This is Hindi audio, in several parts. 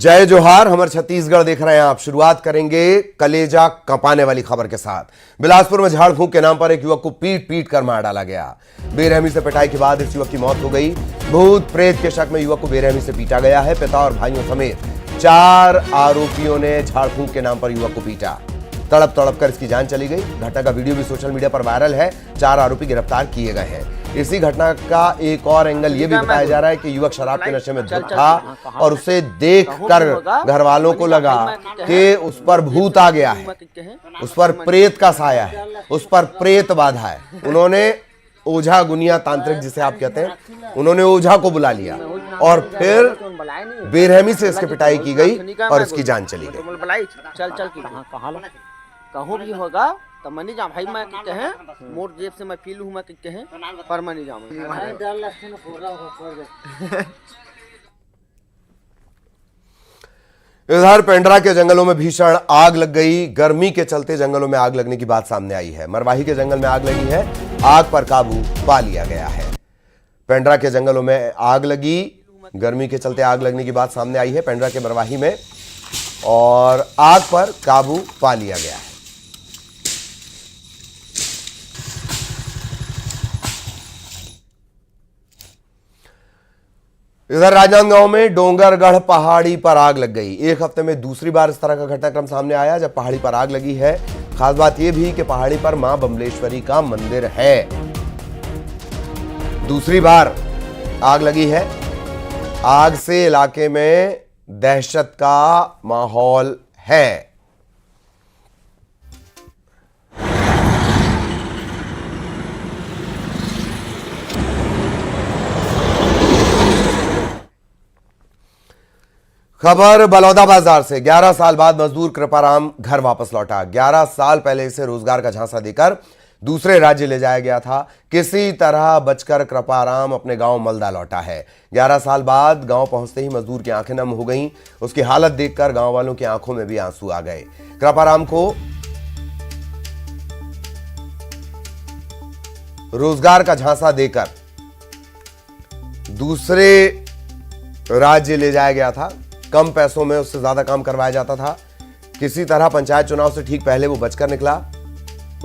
जय जोहार। हमारे छत्तीसगढ़ देख रहे हैं आप। शुरुआत करेंगे कलेजा कंपाने वाली खबर के साथ। बिलासपुर में झाड़ फूंक के नाम पर एक युवक को पीट पीट कर मार डाला गया। बेरहमी से पिटाई के बाद इस युवक की मौत हो गई। भूत प्रेत के शक में युवक को बेरहमी से पीटा गया है। पिता और भाइयों समेत 4 आरोपियों ने झाड़ फूंक के नाम पर युवक को पीटा। तड़प तड़प कर इसकी जान चली गई। घटना का वीडियो भी सोशल मीडिया पर वायरल है। 4 आरोपी गिरफ्तार किए गए हैं। इसी घटना का एक और एंगल ये भी बताया जा रहा है कि युवक शराब के नशे में धुत था और उसे देखकर घर वालों को लगा कि उस पर भूत आ गया है, उस पर प्रेत का साया है, उस पर प्रेत बाधा है। उन्होंने ओझा गुनिया तांत्रिक जिसे आप कहते हैं, उन्होंने ओझा को बुला लिया और फिर बेरहमी से इसकी पिटाई की गई और इसकी जान चली गई। चल कहूँ भी होगा तो मैं नहीं जाऊँ भाई। मैं कहे मोर जेब से मैं फील हूँ, मैं कहे पर मैं नहीं जाऊँ। इधर पेंड्रा के जंगलों में भीषण आग लग गई। गर्मी के चलते जंगलों में आग लगने की बात सामने आई है। मरवाही के जंगल में आग लगी है। आग पर काबू पा लिया गया है। पेंड्रा के जंगलों में आग लगी। गर्मी के चलते आग लगने की बात सामने आई है पेंड्रा के मरवाही में, और आग पर काबू पा लिया गया है। इधर राजनांदगांव में डोंगरगढ़ पहाड़ी पर आग लग गई। एक हफ्ते में दूसरी बार इस तरह का घटनाक्रम सामने आया जब पहाड़ी पर आग लगी है। खास बात यह भी कि पहाड़ी पर मां बमलेश्वरी का मंदिर है। दूसरी बार आग लगी है। आग से इलाके में दहशत का माहौल है। खबर बलौदा बाजार से। 11 साल बाद मजदूर कृपाराम घर वापस लौटा। 11 साल पहले इसे रोजगार का झांसा देकर दूसरे राज्य ले जाया गया था। किसी तरह बचकर कृपाराम अपने गांव मलदा लौटा है। 11 साल बाद गांव पहुंचते ही मजदूर की आंखें नम हो गईं। उसकी हालत देखकर गांव वालों की आंखों में भी आंसू आ गए। कृपाराम को रोजगार का झांसा देकर दूसरे राज्य ले जाया गया था। कम पैसों में उससे ज्यादा काम करवाया जाता था। किसी तरह पंचायत चुनाव से ठीक पहले वो बचकर निकला।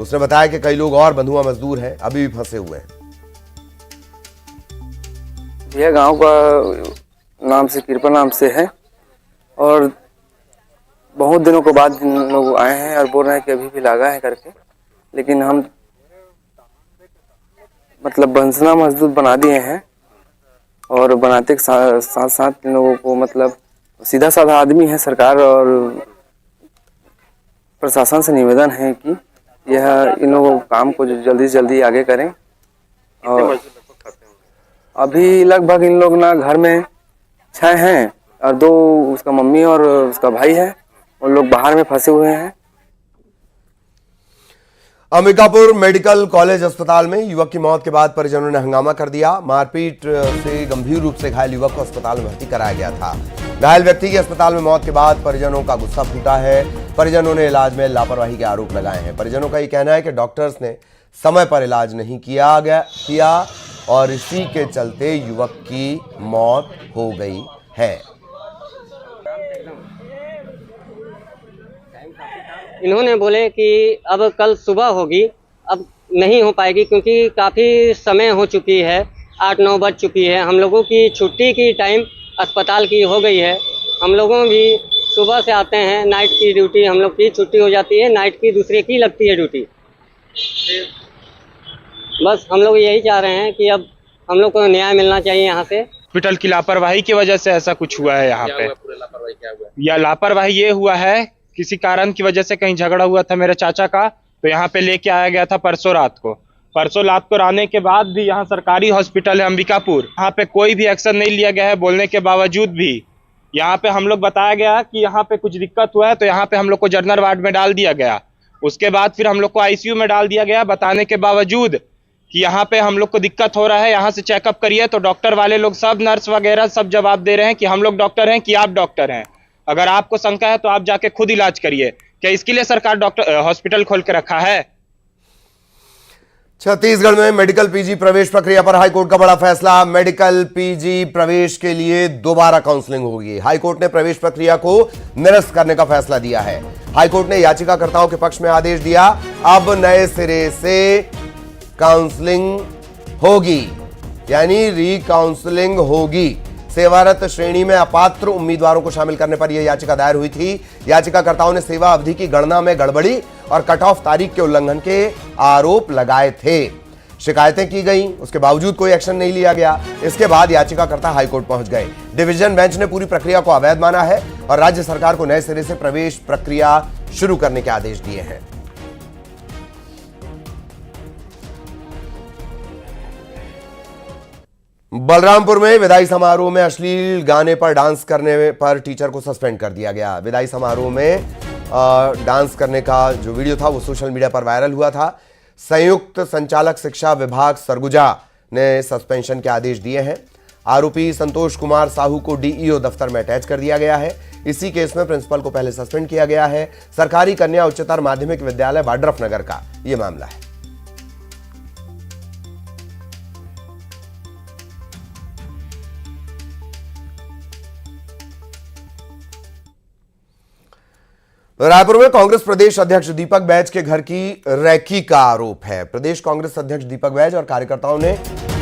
उसने बताया कि कई लोग और बंधुआ मजदूर हैं, अभी भी फंसे हुए हैं। यह गांव का नाम से कृपा नाम से है, और बहुत दिनों के बाद लोग आए हैं और बोल रहे हैं कि अभी भी लगा है करके, लेकिन हम मतलब बंसना मजदूर बना दिए हैं। और बनाते के साथ साथ लोगों को मतलब सीधा साधा आदमी है। सरकार और प्रशासन से निवेदन है कि यह इन लोगों काम को जल्दी से जल्दी आगे करें। और अभी लगभग इन लोग ना घर में 6 हैं और 2 उसका मम्मी और उसका भाई है। उन लोग बाहर में फंसे हुए हैं। अंबिकापुर मेडिकल कॉलेज अस्पताल में युवक की मौत के बाद परिजनों ने हंगामा कर दिया। मारपीट से गंभीर रूप से घायल युवक को अस्पताल में भर्ती कराया गया था। घायल व्यक्ति की अस्पताल में मौत के बाद परिजनों का गुस्सा फूटा है। परिजनों ने इलाज में लापरवाही के आरोप लगाए हैं। परिजनों का यह कहना है कि डॉक्टर्स ने समय पर इलाज नहीं किया और इसी के चलते युवक की मौत हो गई है। इन्होंने बोले कि अब कल सुबह होगी, अब नहीं हो पाएगी क्योंकि काफ़ी समय हो चुकी है, 8-9 बज चुकी है। हम लोगों की छुट्टी की टाइम अस्पताल की हो गई है। हम लोगों भी सुबह से आते हैं, नाइट की ड्यूटी हम लोग की छुट्टी हो जाती है, नाइट की दूसरे की लगती है ड्यूटी। बस हम लोग यही चाह रहे हैं कि अब हम लोग को न्याय मिलना चाहिए यहाँ से। हॉस्पिटल की लापरवाही की वजह से ऐसा कुछ हुआ है यहाँ पे। या लापरवाही ये हुआ है, किसी कारण की वजह से कहीं झगड़ा हुआ था मेरे चाचा का, तो यहाँ पे लेके आया गया था परसों रात को आने के बाद भी यहाँ सरकारी हॉस्पिटल है अंबिकापुर, यहाँ पे कोई भी एक्शन नहीं लिया गया है। बोलने के बावजूद भी यहाँ पे हम लोग बताया गया कि यहाँ पे कुछ दिक्कत हुआ है, तो यहाँ पे हम लोग को जनरल वार्ड में डाल दिया गया। उसके बाद फिर हम लोग को आईसीयू में डाल दिया गया, बताने के बावजूद कि यहाँ पे हम लोग को दिक्कत हो रहा है, यहाँ से चेकअप करिए। तो डॉक्टर वाले लोग सब, नर्स वगैरह सब जवाब दे रहे हैं कि हम लोग डॉक्टर हैं कि आप डॉक्टर हैं, अगर आपको शंका है तो आप जाके खुद इलाज करिए। क्या इसके लिए सरकार डॉक्टर हॉस्पिटल खोल के रखा है? छत्तीसगढ़ में मेडिकल पीजी प्रवेश प्रक्रिया पर हाईकोर्ट का बड़ा फैसला। मेडिकल पीजी प्रवेश के लिए दोबारा काउंसलिंग होगी। हाईकोर्ट ने प्रवेश प्रक्रिया को निरस्त करने का फैसला दिया है। हाईकोर्ट ने याचिकाकर्ताओं के पक्ष में आदेश दिया, अब नए सिरे से काउंसलिंग होगी, यानी रीकाउंसलिंग होगी। सेवारत श्रेणी में अपात्र उम्मीदवारों को शामिल करने पर यह याचिका दायर हुई थी। याचिकाकर्ताओं ने सेवा अवधि की गणना में गड़बड़ी और कट ऑफ तारीख के उल्लंघन के आरोप लगाए थे। शिकायतें की गईं, उसके बावजूद कोई एक्शन नहीं लिया गया। इसके बाद याचिकाकर्ता हाईकोर्ट पहुंच गए। डिवीजन बेंच ने पूरी प्रक्रिया को अवैध माना है और राज्य सरकार को नए सिरे से प्रवेश प्रक्रिया शुरू करने के आदेश दिए हैं। बलरामपुर में विदाई समारोह में अश्लील गाने पर डांस करने पर टीचर को सस्पेंड कर दिया गया। विदाई समारोह में डांस करने का जो वीडियो था वो सोशल मीडिया पर वायरल हुआ था। संयुक्त संचालक शिक्षा विभाग सरगुजा ने सस्पेंशन के आदेश दिए हैं। आरोपी संतोष कुमार साहू को डीईओ दफ्तर में अटैच कर दिया गया है। इसी केस में प्रिंसिपल को पहले सस्पेंड किया गया है। सरकारी कन्या उच्चतर माध्यमिक विद्यालय वाड्रफनगर का यह मामला है। रायपुर में कांग्रेस प्रदेश अध्यक्ष दीपक बैज के घर की रैकी का आरोप है। प्रदेश कांग्रेस अध्यक्ष दीपक बैज और कार्यकर्ताओं ने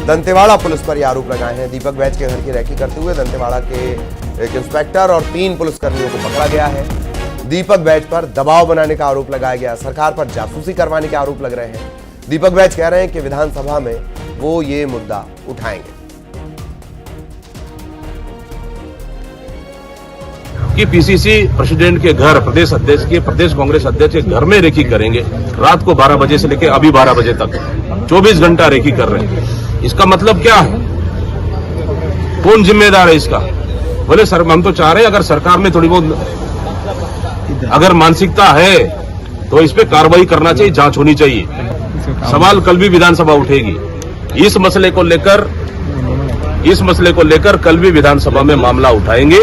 दंतेवाड़ा पुलिस पर यह आरोप लगाए हैं। दीपक बैज के घर की रैकी करते हुए दंतेवाड़ा के एक इंस्पेक्टर और 3 पुलिसकर्मियों को पकड़ा गया है। दीपक बैज पर दबाव बनाने का आरोप लगाया गया। सरकार पर जासूसी करवाने के आरोप लग रहे हैं। दीपक बैज कह रहे हैं कि विधानसभा में वो ये मुद्दा उठाएंगे कि पीसीसी प्रेसिडेंट के घर, प्रदेश अध्यक्ष के, प्रदेश कांग्रेस अध्यक्ष के घर में रेकी करेंगे। रात को 12 बजे से लेकर अभी 12 बजे तक 24 घंटा रेकी कर रहे हैं। इसका मतलब क्या है? कौन जिम्मेदार है इसका? बोले सर, हम तो चाह रहे हैं अगर सरकार में थोड़ी बहुत अगर मानसिकता है तो इस पे कार्रवाई करना चाहिए, जांच होनी चाहिए। सवाल कल भी विधानसभा उठेगी इस मसले को लेकर कल भी विधानसभा में मामला उठाएंगे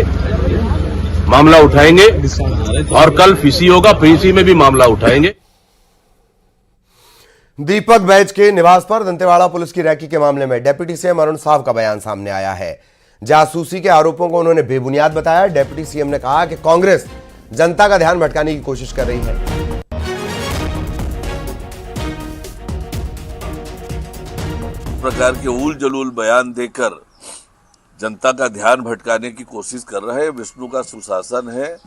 और कल पीसी होगा, पीसी में भी मामला उठाएंगे। दीपक बैज के निवास पर दंतेवाड़ा पुलिस की रैकी के मामले में डिप्टी सीएम अरुण साव का बयान सामने आया है। जासूसी के आरोपों को उन्होंने बेबुनियाद बताया। डिप्टी सीएम ने कहा कि कांग्रेस जनता का ध्यान भटकाने की कोशिश कर रही है। प्रकार के उल जलूल बयान देकर जनता का ध्यान भटकाने की कोशिश कर रहे हैं। विष्णु का सुशासन है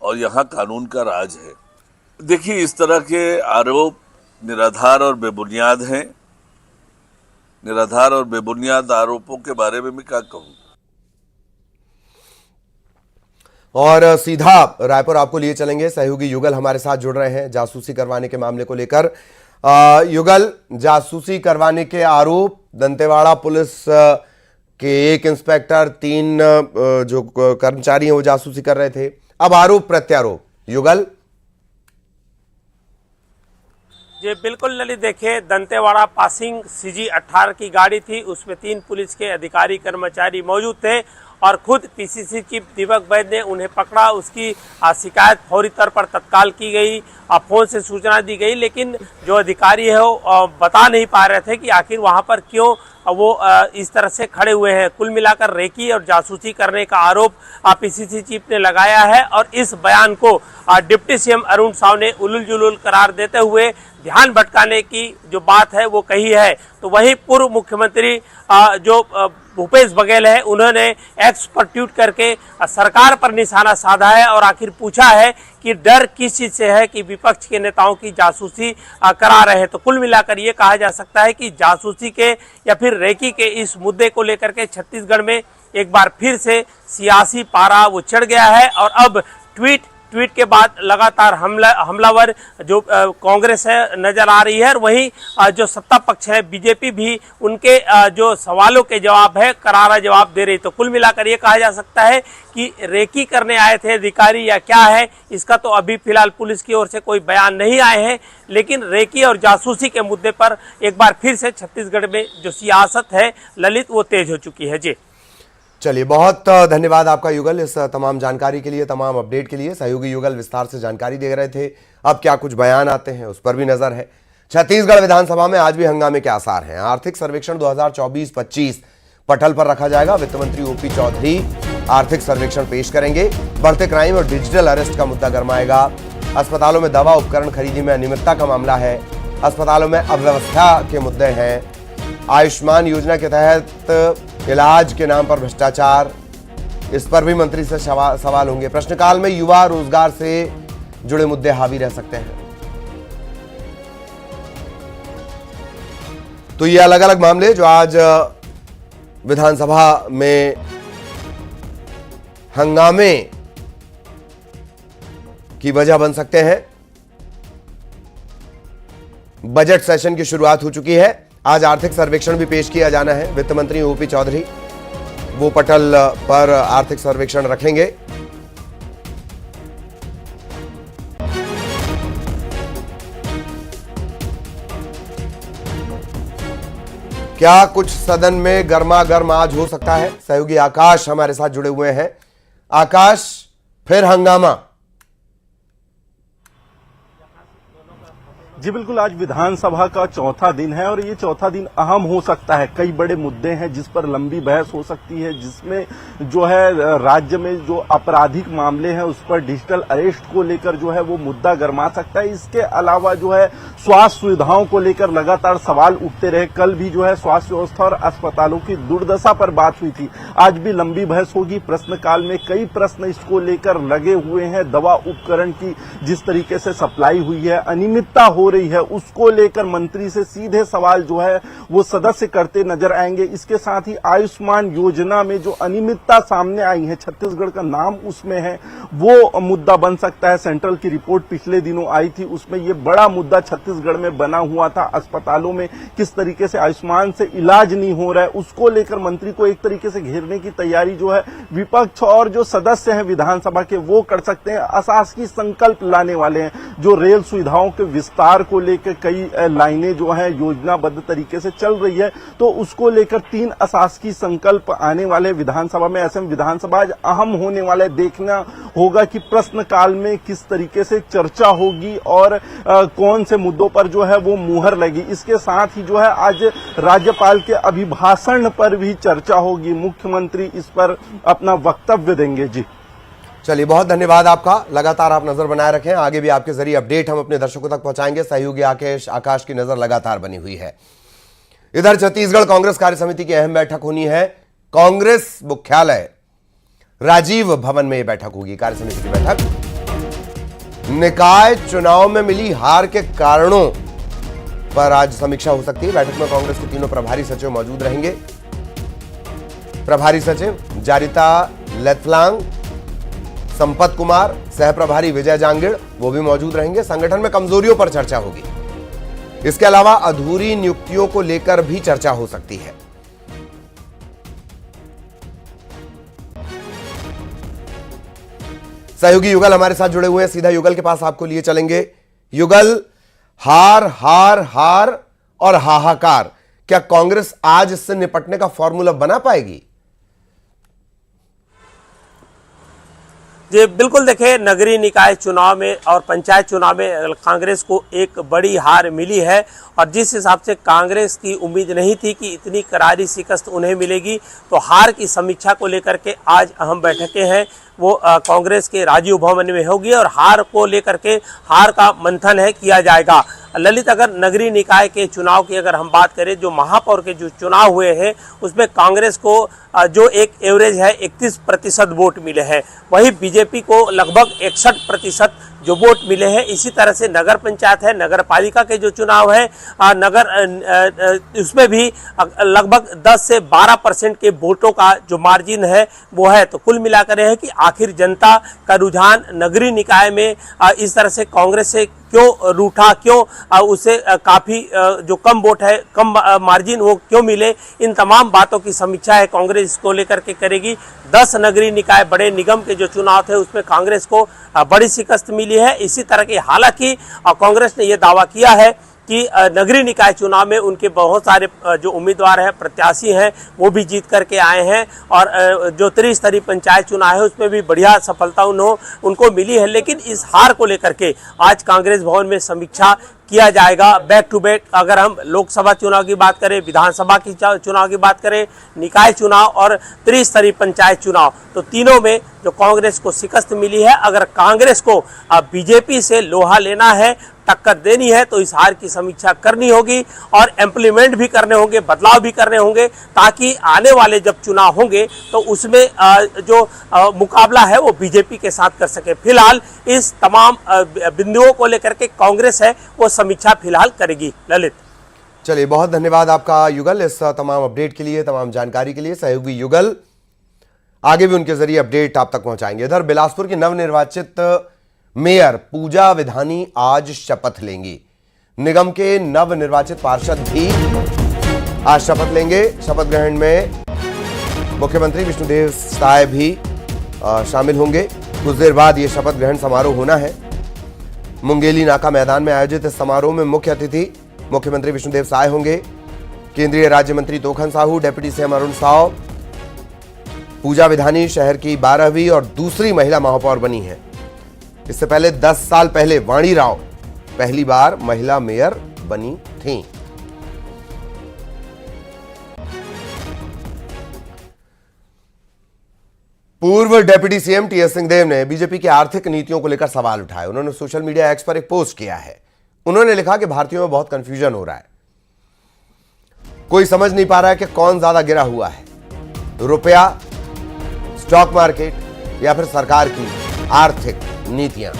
और यहाँ कानून का राज है। देखिए, इस तरह के आरोप निराधार और बेबुनियाद हैं। निराधार और बेबुनियाद आरोपों के बारे में मैं क्या कहूँ। और सीधा रायपुर आपको लिए चलेंगे। सहयोगी युगल हमारे साथ जुड़ रहे हैं जासूसी करवाने के मामले को लेकर। युगल, जासूसी करवाने के आरोप, दंतेवाड़ा पुलिस के एक इंस्पेक्टर, 3 जो कर्मचारी हैं वो जासूसी कर रहे थे। अब आरोप प्रत्यारोप, युगल। जी बिल्कुल ललित, देखिए दंतेवाड़ा पासिंग CG 18 की गाड़ी थी, उसमें 3 पुलिस के अधिकारी कर्मचारी मौजूद थे और खुद पीसीसी चीफ दीपक बैज ने उन्हें पकड़ा। उसकी शिकायत फौरी तौर पर तत्काल की गई, फोन से सूचना दी गई, लेकिन जो अधिकारी है वो बता नहीं पा रहे थे कि आखिर वहां पर क्यों वो इस तरह से खड़े हुए हैं। कुल मिलाकर रेकी और जासूसी करने का आरोप पीसीसी चीफ ने लगाया है और इस बयान को डिप्टी सीएम अरुण साव ने उलूल जुलूल करार देते हुए ध्यान भटकाने की जो बात है वो कही है। तो वहीं पूर्व मुख्यमंत्री जो भूपेश बघेल है, उन्होंने एक्स पर ट्वीट करके सरकार पर निशाना साधा है और आखिर पूछा है कि डर किस चीज से है कि विपक्ष के नेताओं की जासूसी करा रहे हैं। तो कुल मिलाकर ये कहा जा सकता है कि जासूसी के या फिर रेकी के इस मुद्दे को लेकर के छत्तीसगढ़ में एक बार फिर से सियासी पारा वो चढ़ गया है और अब ट्वीट के बाद लगातार हमलावर जो कांग्रेस है नजर आ रही है और वहीं जो सत्ता पक्ष है बीजेपी भी उनके जो सवालों के जवाब है करारा जवाब दे रही। तो कुल मिलाकर ये कहा जा सकता है कि रेकी करने आए थे अधिकारी या क्या है, इसका तो अभी फिलहाल पुलिस की ओर से कोई बयान नहीं आए हैं, लेकिन रेकी और जासूसी के मुद्दे पर एक बार फिर से छत्तीसगढ़ में जो सियासत है ललित वो तेज हो चुकी है। जी चलिए, बहुत धन्यवाद आपका युगल इस तमाम जानकारी के लिए, तमाम अपडेट के लिए। सहयोगी युगल विस्तार से जानकारी दे रहे थे। अब क्या कुछ बयान आते हैं उस पर भी नजर है। छत्तीसगढ़ विधानसभा में आज भी हंगामे के आसार हैं। आर्थिक सर्वेक्षण 2024-25 पटल पर रखा जाएगा। वित्त मंत्री ओपी चौधरी आर्थिक सर्वेक्षण पेश करेंगे। बढ़ते क्राइम और डिजिटल अरेस्ट का मुद्दा गरमाएगा। अस्पतालों में दवा उपकरण खरीदी में अनियमितता का मामला है। अस्पतालों में अव्यवस्था के मुद्दे हैं। आयुष्मान योजना के तहत इलाज के नाम पर भ्रष्टाचार, इस पर भी मंत्री से सवाल होंगे। प्रश्नकाल में युवा रोजगार से जुड़े मुद्दे हावी रह सकते हैं। तो ये अलग अलग मामले जो आज विधानसभा में हंगामे की वजह बन सकते हैं। बजट सेशन की शुरुआत हो चुकी है। आज आर्थिक सर्वेक्षण भी पेश किया जाना है। वित्त मंत्री ओपी चौधरी वो पटल पर आर्थिक सर्वेक्षण रखेंगे। क्या कुछ सदन में गर्मा गर्म आज हो सकता है? सहयोगी आकाश हमारे साथ जुड़े हुए हैं। आकाश, फिर हंगामा? जी बिल्कुल, आज विधानसभा का चौथा दिन है और ये चौथा दिन अहम हो सकता है। कई बड़े मुद्दे हैं जिस पर लंबी बहस हो सकती है, जिसमें जो है राज्य में जो आपराधिक मामले हैं उस पर डिजिटल अरेस्ट को लेकर जो है वो मुद्दा गरमा सकता है। इसके अलावा जो है स्वास्थ्य सुविधाओं को लेकर लगातार सवाल उठते रहे। कल भी जो है स्वास्थ्य व्यवस्था और अस्पतालों की दुर्दशा पर बात हुई थी। आज भी लंबी बहस होगी। प्रश्नकाल में कई प्रश्न इसको लेकर लगे हुए हैं। दवा उपकरण की जिस तरीके से सप्लाई हुई है, अनियमितता हो रही है, उसको लेकर मंत्री से सीधे सवाल जो है वो सदस्य करते नजर आएंगे। इसके साथ ही आयुष्मान योजना में जो अनियमितता सामने आई है, छत्तीसगढ़ का नाम उसमें है, वो मुद्दा बन सकता है। सेंट्रल की रिपोर्ट पिछले दिनों आई थी, उसमें ये बड़ा मुद्दा छत्तीसगढ़ में बना हुआ था। अस्पतालों में किस तरीके से आयुष्मान से इलाज नहीं हो रहा है, उसको लेकर मंत्री को एक तरीके से घेरने की तैयारी जो है विपक्ष और जो सदस्य हैं विधानसभा के वो कर सकते हैं। अशासकीय संकल्प लाने वाले हैं। जो रेल सुविधाओं के विस्तार को लेकर कई लाइनें जो है योजनाबद्ध तरीके से चल रही है, तो उसको लेकर 3 अशासकीय संकल्प आने वाले विधानसभा में। ऐसे में विधानसभा आज अहम होने वाले, देखना होगा कि प्रश्नकाल में किस तरीके से चर्चा होगी और कौन से मुद्दों पर जो है वो मुहर लगी। इसके साथ ही जो है आज राज्यपाल के अभिभाषण पर भी चर्चा होगी। मुख्यमंत्री इस पर अपना वक्तव्य देंगे। जी चलिए, बहुत धन्यवाद आपका। लगातार आप नजर बनाए रखें। आगे भी आपके जरिए अपडेट हम अपने दर्शकों तक पहुंचाएंगे। सहयोगी आकाश की नजर लगातार बनी हुई है। इधर छत्तीसगढ़ कांग्रेस कार्य समिति की अहम बैठक होनी है। कांग्रेस मुख्यालय राजीव भवन में यह बैठक होगी। कार्य समिति की बैठक निकाय चुनाव में मिली हार के कारणों पर आज समीक्षा हो सकती है। बैठक में कांग्रेस के तीनों प्रभारी सचिव मौजूद रहेंगे। प्रभारी सचिव जारिता लेथलांग, संपत कुमार, सह प्रभारी विजय जांगिड़ वो भी मौजूद रहेंगे। संगठन में कमजोरियों पर चर्चा होगी। इसके अलावा अधूरी नियुक्तियों को लेकर भी चर्चा हो सकती है। सहयोगी युगल हमारे साथ जुड़े हुए हैं। सीधा युगल के पास आपको लिए चलेंगे। युगल, हार हार हार और हाहाकार, क्या कांग्रेस आज इससे निपटने का फॉर्मूला बना पाएगी? जी बिल्कुल, देखिए नगरीय निकाय चुनाव में और पंचायत चुनाव में कांग्रेस को एक बड़ी हार मिली है और जिस हिसाब से कांग्रेस की उम्मीद नहीं थी कि इतनी करारी शिकस्त उन्हें मिलेगी, तो हार की समीक्षा को लेकर के आज अहम बैठकें हैं वो कांग्रेस के राजीव भवन में होगी और हार को लेकर के हार का मंथन है किया जाएगा। ललित, अगर नगरीय निकाय के चुनाव की अगर हम बात करें, जो महापौर के जो चुनाव हुए हैं उसमें कांग्रेस को जो एक एवरेज है 31% वोट मिले हैं, वहीं बीजेपी को लगभग 61% जो वोट मिले हैं। इसी तरह से नगर पंचायत है, नगर पालिका के जो चुनाव है उसमें भी लगभग 10 से 12% के वोटों का जो मार्जिन है वो है। तो कुल मिलाकर यह है कि आखिर जनता का रुझान नगरीय निकाय में इस तरह से कांग्रेस से क्यों रूठा, क्यों उसे काफी जो कम वोट है, कम मार्जिन वो क्यों मिले, इन तमाम बातों की समीक्षा है कांग्रेस इसको लेकर के करेगी। 10 नगरीय निकाय बड़े निगम के जो चुनाव थे उसमें कांग्रेस को बड़ी शिकस्त मिली है। इसी तरह की, हालांकि कांग्रेस ने यह दावा किया है कि नगरीय निकाय चुनाव में उनके बहुत सारे जो उम्मीदवार हैं, प्रत्याशी हैं, वो भी जीत करके आए हैं और जो त्रिस्तरीय पंचायत चुनाव है उसमें भी बढ़िया सफलता उनको मिली है। लेकिन इस हार को लेकर के आज कांग्रेस भवन में समीक्षा किया जाएगा बैक टू बैक। अगर हम लोकसभा चुनाव की बात करें, विधानसभा की चुनाव की बात करें, निकाय चुनाव और त्रिस्तरीय पंचायत चुनाव, तो तीनों में जो कांग्रेस को शिकस्त मिली है। अगर कांग्रेस को बीजेपी से लोहा लेना है, टक्कर देनी है, तो इस हार की समीक्षा करनी होगी और इम्प्लीमेंट भी करने होंगे, बदलाव भी करने होंगे, ताकि आने वाले जब चुनाव होंगे तो उसमें जो मुकाबला है वो बीजेपी के साथ कर सके। फिलहाल इस तमाम बिंदुओं को लेकर के कांग्रेस है वो समीक्षा फिलहाल करेगी। ललित, चलिए, बहुत धन्यवाद आपका युगल इस तमाम अपडेट के लिए, तमाम जानकारी के लिए। सहयोगी युगल आगे भी उनके जरिए अपडेट आप तक पहुंचाएंगे। इधर बिलासपुर की नवनिर्वाचित मेयर पूजा विधानी आज शपथ लेंगी। निगम के नवनिर्वाचित पार्षद भी आज शपथ लेंगे। शपथ ग्रहण में मुख्यमंत्री विष्णुदेव साय भी शामिल होंगे। कुछ देर बाद यह शपथ ग्रहण समारोह होना है। मुंगेली नाका मैदान में आयोजित इस समारोह में मुख्य अतिथि मुख्यमंत्री विष्णुदेव साय होंगे। केंद्रीय राज्य मंत्री तोखन साहू, डिप्टी सीएम अरुण साव। पूजा विधानी शहर की 12वीं और दूसरी महिला महापौर बनी है। इससे पहले 10 साल पहले वाणी राव पहली बार महिला मेयर बनी थीं। पूर्व डिप्टी सीएम टीएस सिंहदेव ने बीजेपी की आर्थिक नीतियों को लेकर सवाल उठाए। उन्होंने सोशल मीडिया एक्स पर एक पोस्ट किया है। उन्होंने लिखा कि भारतीयों में बहुत कंफ्यूजन हो रहा है, कोई समझ नहीं पा रहा है कि कौन ज्यादा गिरा हुआ है, रुपया, स्टॉक मार्केट या फिर सरकार की आर्थिक नीतियां।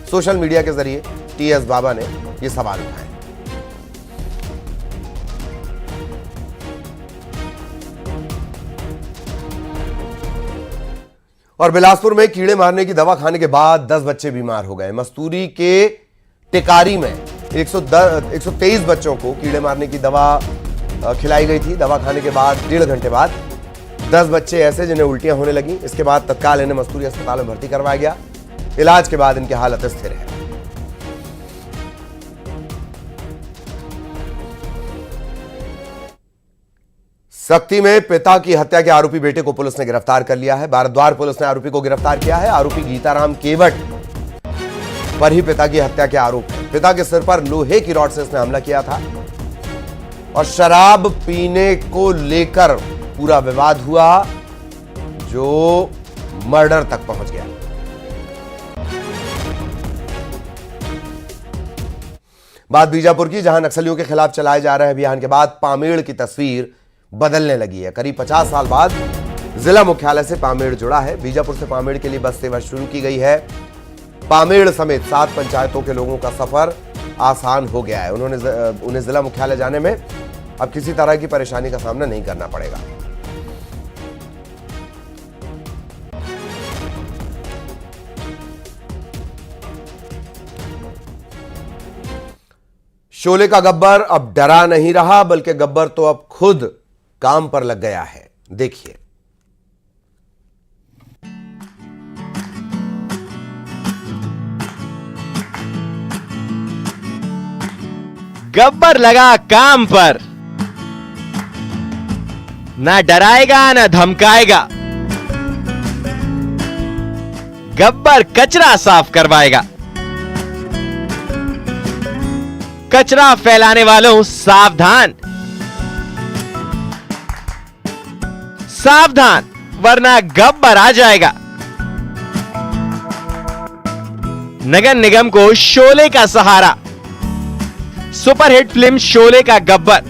सोशल मीडिया के जरिए टीएस बाबा ने यह सवाल उठाए। और बिलासपुर में कीड़े मारने की दवा खाने के बाद 10 बच्चे बीमार हो गए। मस्तूरी के टिकारी में 123 बच्चों को कीड़े मारने की दवा खिलाई गई थी। दवा खाने के बाद 1.5 घंटे बाद 10 बच्चे ऐसे जिन्हें उल्टियां होने लगी। इसके बाद तत्काल इन्हें मस्तूरी अस्पताल में भर्ती करवाया गया। इलाज के बाद इनकी हालत स्थिर है। सक्ती में पिता की हत्या के आरोपी बेटे को पुलिस ने गिरफ्तार कर लिया है। बारद्वार पुलिस ने आरोपी को गिरफ्तार किया है। आरोपी गीताराम केवट पर ही पिता की हत्या के आरोप है। पिता के सिर पर लोहे की रॉड से इसने हमला किया था और शराब पीने को लेकर पूरा विवाद हुआ जो मर्डर तक पहुंच गया। बात बीजापुर की, जहां नक्सलियों के खिलाफ चलाए जा रहे अभियान के बाद पामेड़ की तस्वीर बदलने लगी है। करीब 50 साल बाद जिला मुख्यालय से पामेड़ जुड़ा है। बीजापुर से पामेड़ के लिए बस सेवा शुरू की गई है। पामेड़ समेत 7 पंचायतों के लोगों का सफर आसान हो गया है। उन्हें जिला मुख्यालय जाने में अब किसी तरह की परेशानी का सामना नहीं करना पड़ेगा। शोले का गब्बर अब डरा नहीं रहा, बल्कि गब्बर तो अब खुद काम पर लग गया है। देखिए, गब्बर लगा काम पर, ना डराएगा ना धमकाएगा। गब्बर कचरा साफ करवाएगा। कचरा फैलाने वालों सावधान, सावधान, वरना गब्बर आ जाएगा। नगर निगम को शोले का सहारा। सुपरहिट फिल्म शोले का गब्बर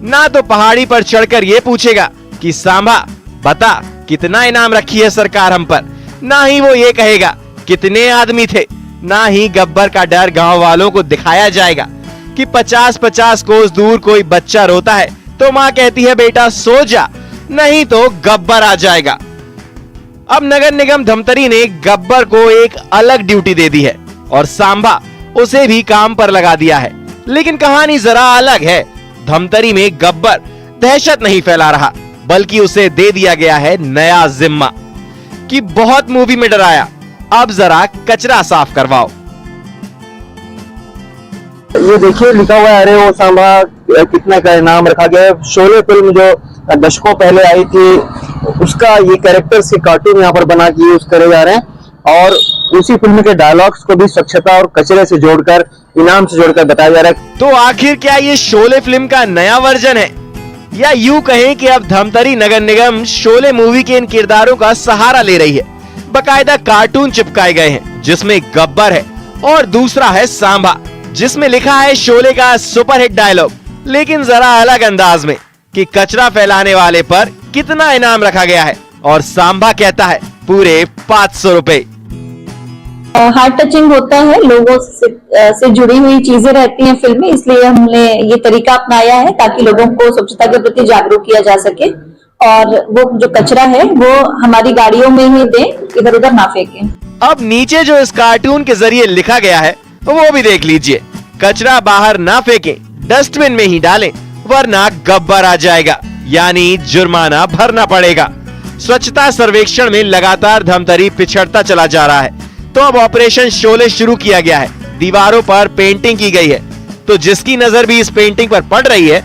ना तो पहाड़ी पर चढ़कर यह पूछेगा कि सांभा बता कितना इनाम रखी है सरकार हम पर, ना ही वो ये कहेगा कितने आदमी थे, ना ही गब्बर का डर गांव वालों को दिखाया जाएगा कि 50-50 कोस दूर कोई बच्चा रोता है तो मां कहती है बेटा सो जा, नहीं तो गब्बर आ जाएगा। अब नगर निगम धमतरी ने गब्बर को एक अलग ड्यूटी दे दी है और सांभा उसे भी काम पर लगा दिया है। लेकिन कहानी जरा अलग है। धमतरी में गब्बर दहशत नहीं फैला रहा, बल्कि उसे दे दिया गया है नया जिम्मा कि बहुत मूवी में डराया, अब जरा कचरा साफ करवाओ। ये देखिए लिखा हुआ है अरे वो सांभा कितने का इनाम रखा गया है। शोले फिल्म जो दशकों पहले आई थी उसका ये कैरेक्टर्स के कार्टून यहाँ पर बना के यूज करे जा रहे हैं और उसी फिल्म के डायलॉग्स को भी स्वच्छता और कचरे से जोड़कर इनाम से जोड़कर बताया जा रहा है। तो आखिर क्या ये शोले फिल्म का नया वर्जन है या यूं कहें कि अब धमतरी नगर निगम शोले मूवी के इन किरदारों का सहारा ले रही है। बकायदा कार्टून चिपकाए गए हैं जिसमें गब्बर है और दूसरा है सांभा जिसमें लिखा है शोले का सुपरहिट डायलॉग, लेकिन जरा अलग अंदाज में कि कचरा फैलाने वाले पर कितना इनाम रखा गया है और सांभा कहता है पूरे 500 रुपए। हार्ट टचिंग होता है, लोगों से जुड़ी हुई चीजें रहती हैं फिल्म में, इसलिए हमने ये तरीका अपनाया है ताकि लोगों को स्वच्छता के प्रति जागरूक किया जा सके और वो जो कचरा है वो हमारी गाड़ियों में ही दें, इधर उधर ना फेंकें। अब नीचे जो इस कार्टून के जरिए लिखा गया है वो भी देख लीजिए। कचरा बाहर ना फेंकें, डस्टबिन में ही डालें वरना गब्बर आ जाएगा यानी जुर्माना भरना पड़ेगा। स्वच्छता सर्वेक्षण में लगातार धमतरी पिछड़ता चला जा रहा है तो अब ऑपरेशन शोले शुरू किया गया है। दीवारों पर पेंटिंग की गई है तो जिसकी नजर भी इस पेंटिंग पर पड़ रही है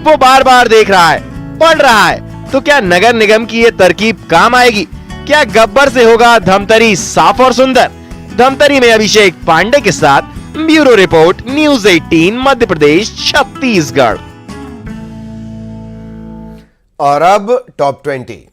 वो बार बार देख रहा है, पढ़ रहा है। तो क्या नगर निगम की ये तरकीब काम आएगी? क्या गब्बर से होगा धमतरी साफ और सुंदर? धमतरी में अभिषेक पांडे के साथ bureau report, news 18 Madhya Pradesh Chhattisgarh. और अब टॉप 20।